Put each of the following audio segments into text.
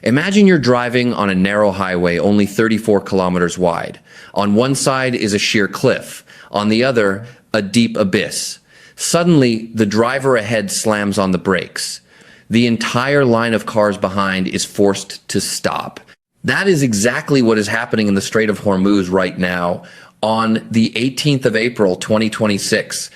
Imagine you're driving on a narrow highway only 34 kilometers wide. On one side is a sheer cliff, on the other, a deep abyss. Suddenly, the driver ahead slams on the brakes. The entire line of cars behind is forced to stop. That is exactly what is happening in the Strait of Hormuz right now on the 18th of April, 2026.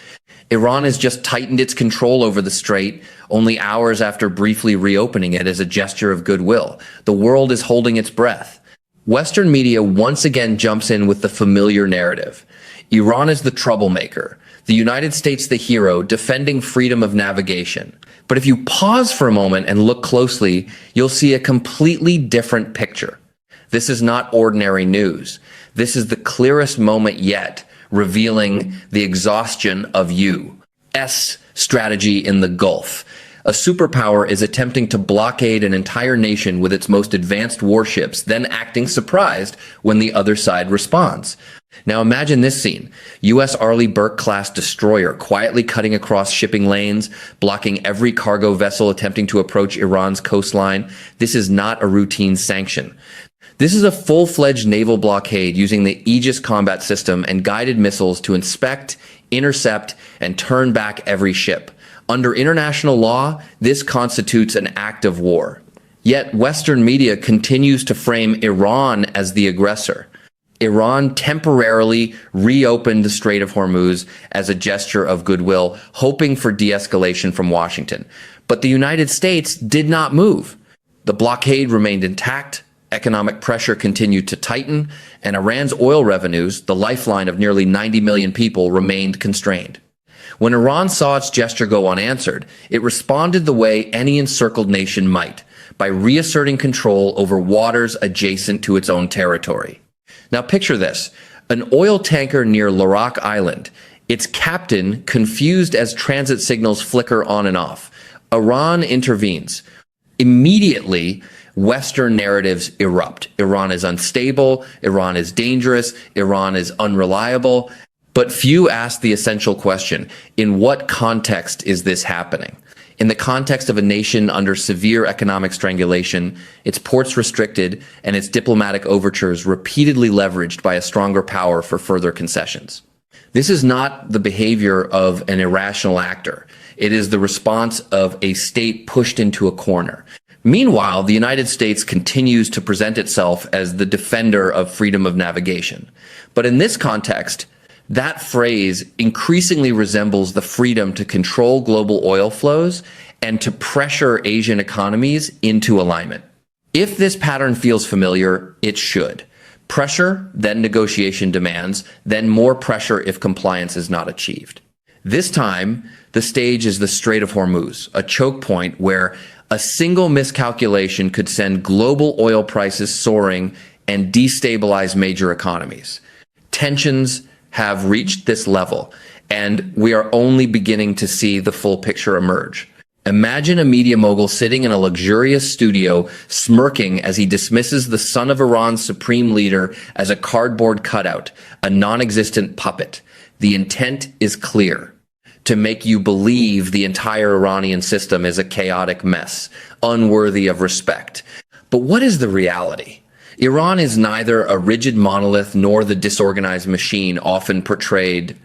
Iran has just tightened its control over the strait only hours after briefly reopening it as a gesture of goodwill. The world is holding its breath. Western media once again jumps in with the familiar narrative. Iran is the troublemaker, the United States the hero defending freedom of navigation. But if you pause for a moment and look closely, you'll see a completely different picture. This is not ordinary news. This is the clearest moment yet, revealing the exhaustion of U.S. strategy in the Gulf. A superpower is attempting to blockade an entire nation with its most advanced warships, then acting surprised when the other side responds. Now imagine this scene. U.S. Arleigh Burke-class destroyer quietly cutting across shipping lanes, blocking every cargo vessel attempting to approach Iran's coastline. This is not a routine sanction. This is a full-fledged naval blockade using the Aegis combat system and guided missiles to inspect, intercept, and turn back every ship. Under international law, this constitutes an act of war. Yet Western media continues to frame Iran as the aggressor. Iran temporarily reopened the Strait of Hormuz as a gesture of goodwill, hoping for de-escalation from Washington. But the United States did not move. The blockade remained intact. Economic pressure continued to tighten, and Iran's oil revenues, the lifeline of nearly 90 million people, remained constrained. When Iran saw its gesture go unanswered, it responded the way any encircled nation might, by reasserting control over waters adjacent to its own territory. Now picture this, an oil tanker near Larak Island, its captain confused as transit signals flicker on and off. Iran intervenes. Immediately, Western narratives erupt. Iran is unstable, Iran is dangerous, Iran is unreliable. But few ask the essential question, in what context is this happening? In the context of a nation under severe economic strangulation, its ports restricted, and its diplomatic overtures repeatedly leveraged by a stronger power for further concessions. This is not the behavior of an irrational actor. It is the response of a state pushed into a corner. Meanwhile, the United States continues to present itself as the defender of freedom of navigation. But in this context, that phrase increasingly resembles the freedom to control global oil flows and to pressure Asian economies into alignment. If this pattern feels familiar, it should. Pressure, then negotiation demands, then more pressure if compliance is not achieved. This time, the stage is the Strait of Hormuz, a choke point where a single miscalculation could send global oil prices soaring and destabilize major economies. Tensions have reached this level, and we are only beginning to see the full picture emerge. Imagine a media mogul sitting in a luxurious studio, smirking as he dismisses the son of Iran's supreme leader as a cardboard cutout, a non-existent puppet. The intent is clear: to make you believe the entire Iranian system is a chaotic mess, unworthy of respect. But what is the reality? Iran is neither a rigid monolith nor the disorganized machine often portrayed.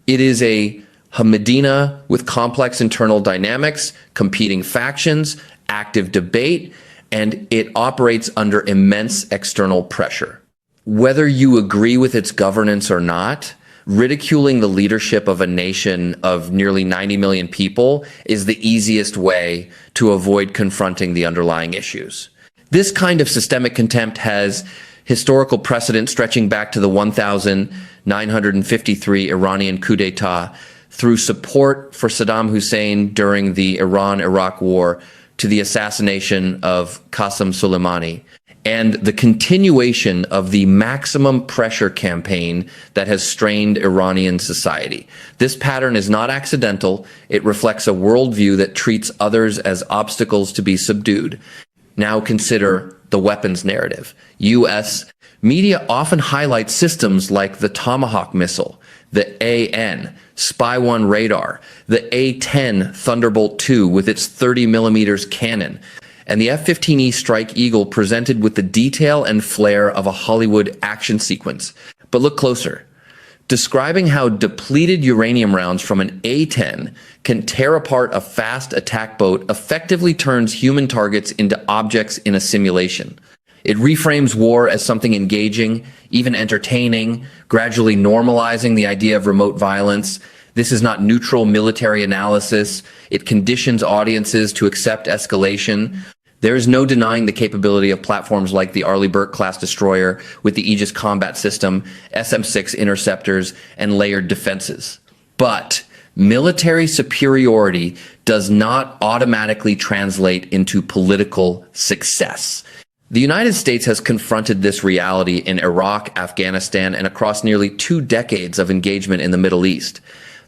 It is a Medina with complex internal dynamics, competing factions, active debate, and it operates under immense external pressure. Whether you agree with its governance or not, ridiculing the leadership of a nation of nearly 90 million people is the easiest way to avoid confronting the underlying issues. This kind of systemic contempt has historical precedent stretching back to the 1953 Iranian coup d'etat, through support for Saddam Hussein during the Iran-Iraq War to the assassination of Qasem Soleimani, and the continuation of the maximum pressure campaign that has strained Iranian society. This pattern is not accidental. It reflects a worldview that treats others as obstacles to be subdued. Now consider the weapons narrative. U.S. media often highlight systems like the Tomahawk missile, the AN, Spy-1 radar, the A-10 Thunderbolt II with its 30 millimeters cannon, and the F-15E Strike Eagle presented with the detail and flair of a Hollywood action sequence. But look closer. Describing how depleted uranium rounds from an A-10 can tear apart a fast attack boat effectively turns human targets into objects in a simulation. It reframes war as something engaging, even entertaining, gradually normalizing the idea of remote violence. This is not neutral military analysis. It conditions audiences to accept escalation. There is no denying the capability of platforms like the Arleigh Burke-class destroyer with the Aegis combat system, SM-6 interceptors, and layered defenses. But military superiority does not automatically translate into political success. The United States has confronted this reality in Iraq, Afghanistan, and across nearly 2 decades of engagement in the Middle East.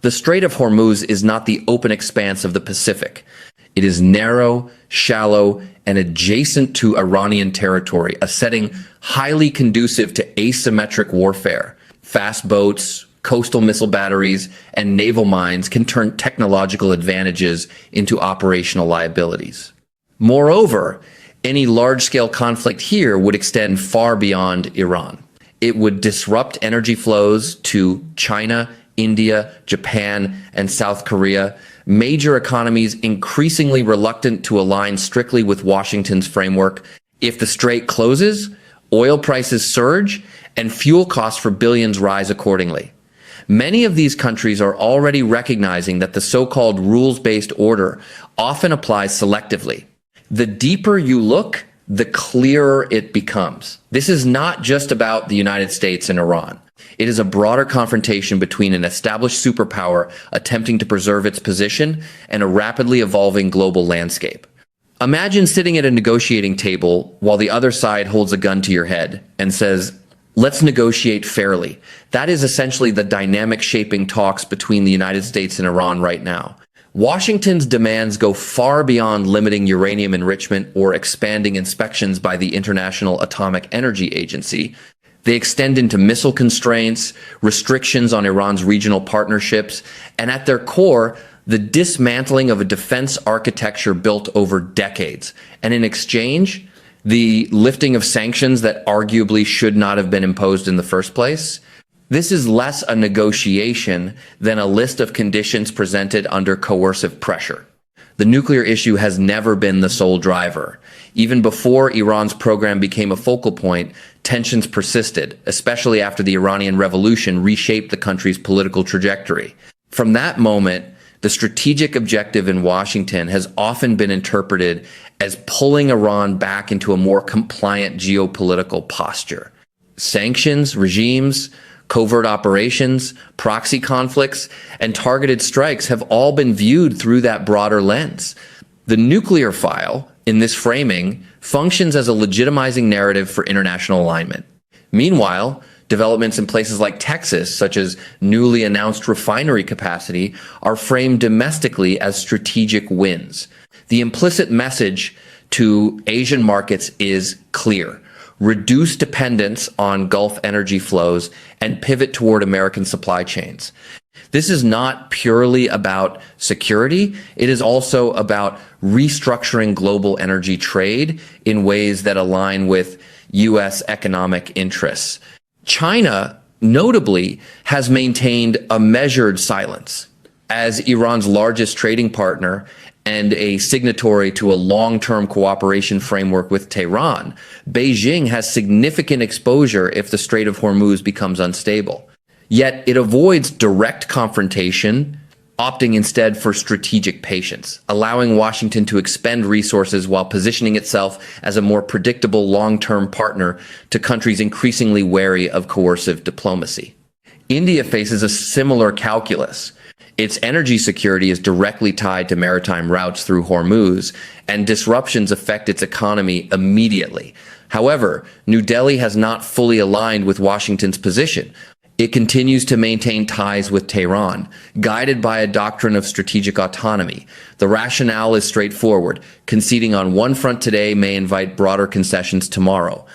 The Strait of Hormuz is not the open expanse of the Pacific. It is narrow, shallow, and adjacent to Iranian territory, a setting highly conducive to asymmetric warfare. Fast boats, coastal missile batteries, and naval mines can turn technological advantages into operational liabilities. Moreover, any large-scale conflict here would extend far beyond Iran. It would disrupt energy flows to China, India, Japan, and South Korea, major economies increasingly reluctant to align strictly with Washington's framework. If the strait closes, oil prices surge, and fuel costs for billions rise accordingly. Many of these countries are already recognizing that the so-called rules-based order often applies selectively. The deeper you look, the clearer it becomes. This is not just about the United States and Iran. It is a broader confrontation between an established superpower attempting to preserve its position and a rapidly evolving global landscape. Imagine sitting at a negotiating table while the other side holds a gun to your head and says, "Let's negotiate fairly." That is essentially the dynamic shaping talks between the United States and Iran right now. Washington's demands go far beyond limiting uranium enrichment or expanding inspections by the International Atomic Energy Agency. They extend into missile constraints, restrictions on Iran's regional partnerships, and at their core, the dismantling of a defense architecture built over decades. And in exchange, the lifting of sanctions that arguably should not have been imposed in the first place. This is less a negotiation than a list of conditions presented under coercive pressure. The nuclear issue has never been the sole driver. Even before Iran's program became a focal point, tensions persisted, especially after the Iranian Revolution reshaped the country's political trajectory. From that moment, the strategic objective in Washington has often been interpreted as pulling Iran back into a more compliant geopolitical posture. Sanctions, regimes, covert operations, proxy conflicts, and targeted strikes have all been viewed through that broader lens. The nuclear file, in this framing, functions as a legitimizing narrative for international alignment. Meanwhile, developments in places like Texas, such as newly announced refinery capacity, are framed domestically as strategic wins. The implicit message to Asian markets is clear: reduce dependence on Gulf energy flows and pivot toward American supply chains. This is not purely about security. It is also about restructuring global energy trade in ways that align with U.S. economic interests. China, notably, has maintained a measured silence. As Iran's largest trading partner and a signatory to a long-term cooperation framework with Tehran, Beijing has significant exposure if the Strait of Hormuz becomes unstable. Yet it avoids direct confrontation, opting instead for strategic patience, allowing Washington to expend resources while positioning itself as a more predictable long-term partner to countries increasingly wary of coercive diplomacy. India faces a similar calculus. Its energy security is directly tied to maritime routes through Hormuz, and disruptions affect its economy immediately. However, New Delhi has not fully aligned with Washington's position. It continues to maintain ties with Tehran, guided by a doctrine of strategic autonomy. The rationale is straightforward. Conceding on one front today may invite broader concessions tomorrow.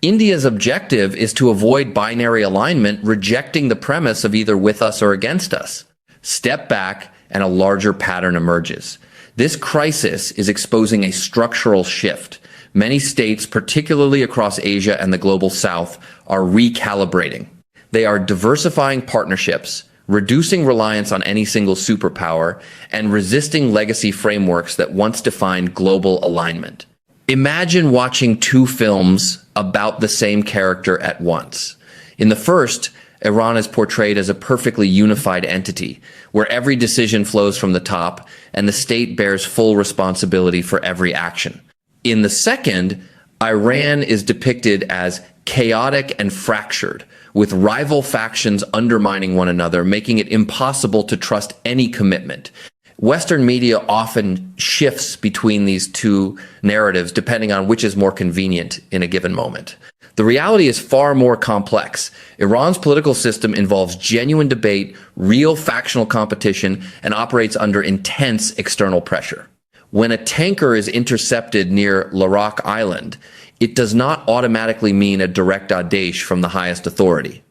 India's objective is to avoid binary alignment, rejecting the premise of either with us or against us. Step back and a larger pattern emerges. This crisis is exposing a structural shift. Many states, particularly across Asia and the global south, are recalibrating. They are diversifying partnerships, reducing reliance on any single superpower, and resisting legacy frameworks that once defined global alignment. Imagine watching two films about the same character at once. In the first, Iran is portrayed as a perfectly unified entity, where every decision flows from the top and the state bears full responsibility for every action. In the second, Iran is depicted as chaotic and fractured, with rival factions undermining one another, making it impossible to trust any commitment. Western media often shifts between these two narratives depending on which is more convenient in a given moment. The reality is far more complex. Iran's political system involves genuine debate, real factional competition, and operates under intense external pressure. When a tanker is intercepted near Larak Island, it does not automatically mean a direct adesh from the highest authority.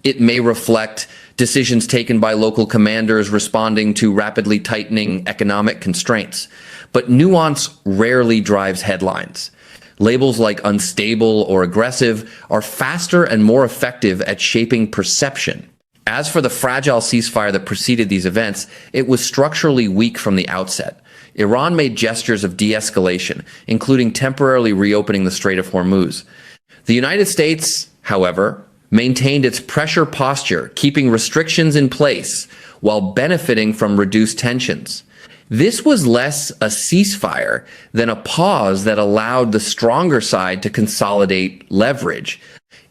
It may reflect decisions taken by local commanders responding to rapidly tightening economic constraints. But nuance rarely drives headlines. Labels like unstable or aggressive are faster and more effective at shaping perception. As for the fragile ceasefire that preceded these events, it was structurally weak from the outset. Iran made gestures of de-escalation, including temporarily reopening the Strait of Hormuz. The United States, however, maintained its pressure posture, keeping restrictions in place while benefiting from reduced tensions. This was less a ceasefire than a pause that allowed the stronger side to consolidate leverage.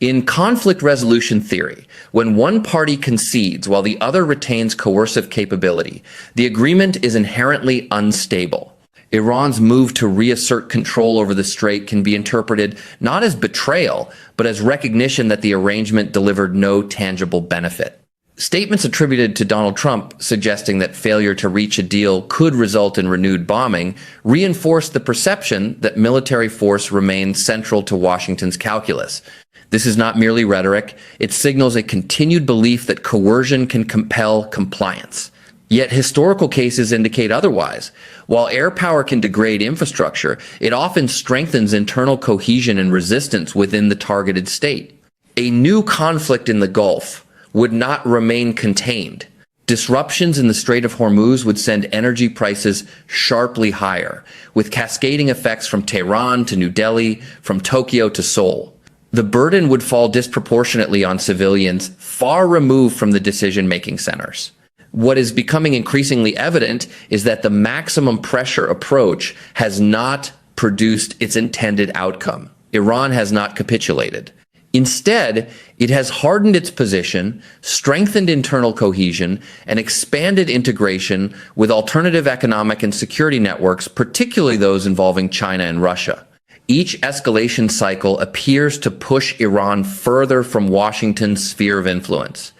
In conflict resolution theory, when one party concedes while the other retains coercive capability, the agreement is inherently unstable. Iran's move to reassert control over the strait can be interpreted not as betrayal, but as recognition that the arrangement delivered no tangible benefit. Statements attributed to Donald Trump suggesting that failure to reach a deal could result in renewed bombing reinforce the perception that military force remains central to Washington's calculus. This is not merely rhetoric, it signals a continued belief that coercion can compel compliance. Yet historical cases indicate otherwise. While air power can degrade infrastructure, it often strengthens internal cohesion and resistance within the targeted state. A new conflict in the Gulf would not remain contained. Disruptions in the Strait of Hormuz would send energy prices sharply higher, with cascading effects from Tehran to New Delhi, from Tokyo to Seoul. The burden would fall disproportionately on civilians far removed from the decision-making centers. What is becoming increasingly evident is that the maximum pressure approach has not produced its intended outcome. Iran has not capitulated. Instead, it has hardened its position, strengthened internal cohesion, and expanded integration with alternative economic and security networks, particularly those involving China and Russia. Each escalation cycle appears to push Iran further from Washington's sphere of influence.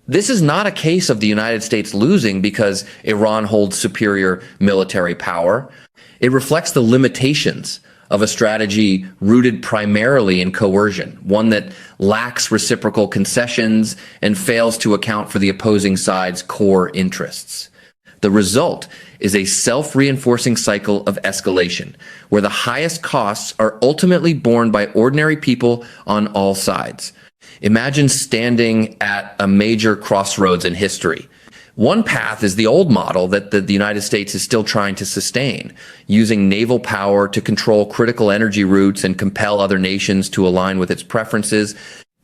This is not a case of the United States losing because Iran holds superior military power. It reflects the limitations of a strategy rooted primarily in coercion, one that lacks reciprocal concessions and fails to account for the opposing side's core interests. The result is a self-reinforcing cycle of escalation, where the highest costs are ultimately borne by ordinary people on all sides. Imagine standing at a major crossroads in history. One path is the old model that the United States is still trying to sustain, using naval power to control critical energy routes and compel other nations to align with its preferences.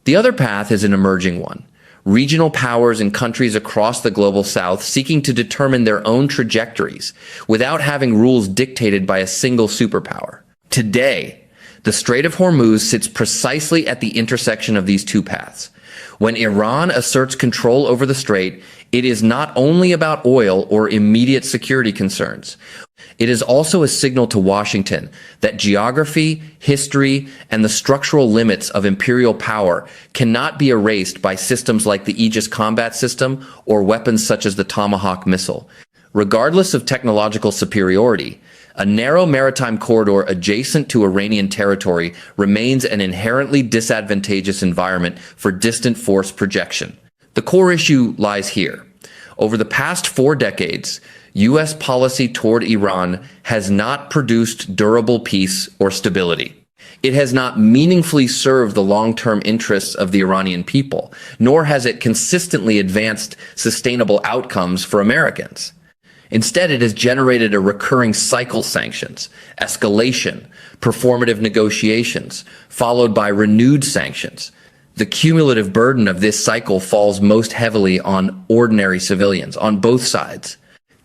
The other path is an emerging one. Regional powers in countries across the global south seeking to determine their own trajectories without having rules dictated by a single superpower. Today, the Strait of Hormuz sits precisely at the intersection of these two paths. When Iran asserts control over the strait, it is not only about oil or immediate security concerns. It is also a signal to Washington that geography, history, and the structural limits of imperial power cannot be erased by systems like the Aegis combat system or weapons such as the Tomahawk missile. Regardless of technological superiority, a narrow maritime corridor adjacent to Iranian territory remains an inherently disadvantageous environment for distant force projection. The core issue lies here. Over the past 4 decades, U.S. policy toward Iran has not produced durable peace or stability. It has not meaningfully served the long-term interests of the Iranian people, nor has it consistently advanced sustainable outcomes for Americans. Instead, it has generated a recurring cycle: sanctions, escalation, performative negotiations, followed by renewed sanctions. The cumulative burden of this cycle falls most heavily on ordinary civilians on both sides.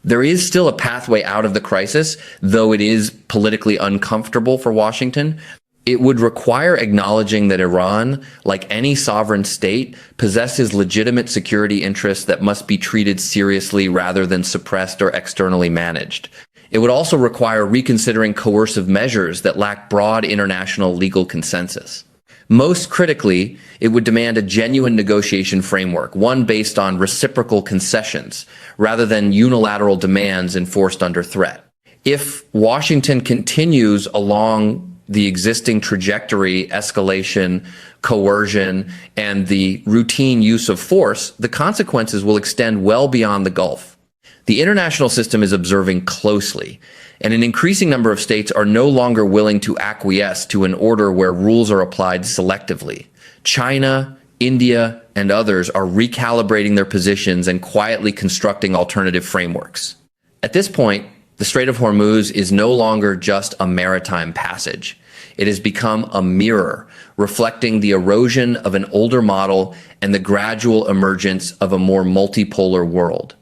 There is still a pathway out of the crisis, though it is politically uncomfortable for Washington. It would require acknowledging that Iran, like any sovereign state, possesses legitimate security interests that must be treated seriously rather than suppressed or externally managed. It would also require reconsidering coercive measures that lack broad international legal consensus. Most critically, it would demand a genuine negotiation framework, one based on reciprocal concessions, rather than unilateral demands enforced under threat. If Washington continues along the existing trajectory: escalation, coercion, and the routine use of force, the consequences will extend well beyond the Gulf. The international system is observing closely, and an increasing number of states are no longer willing to acquiesce to an order where rules are applied selectively. China, India, and others are recalibrating their positions and quietly constructing alternative frameworks. At this point, the Strait of Hormuz is no longer just a maritime passage. It has become a mirror, reflecting the erosion of an older model and the gradual emergence of a more multipolar world.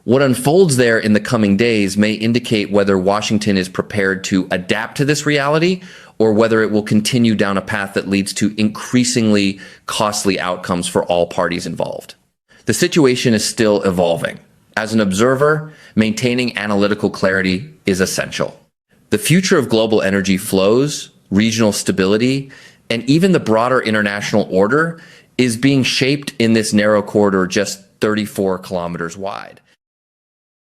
What unfolds there in the coming days may indicate whether Washington is prepared to adapt to this reality, or whether it will continue down a path that leads to increasingly costly outcomes for all parties involved. The situation is still evolving. As an observer, maintaining analytical clarity is essential. The future of global energy flows, regional stability, and even the broader international order is being shaped in this narrow corridor just 34 kilometers wide.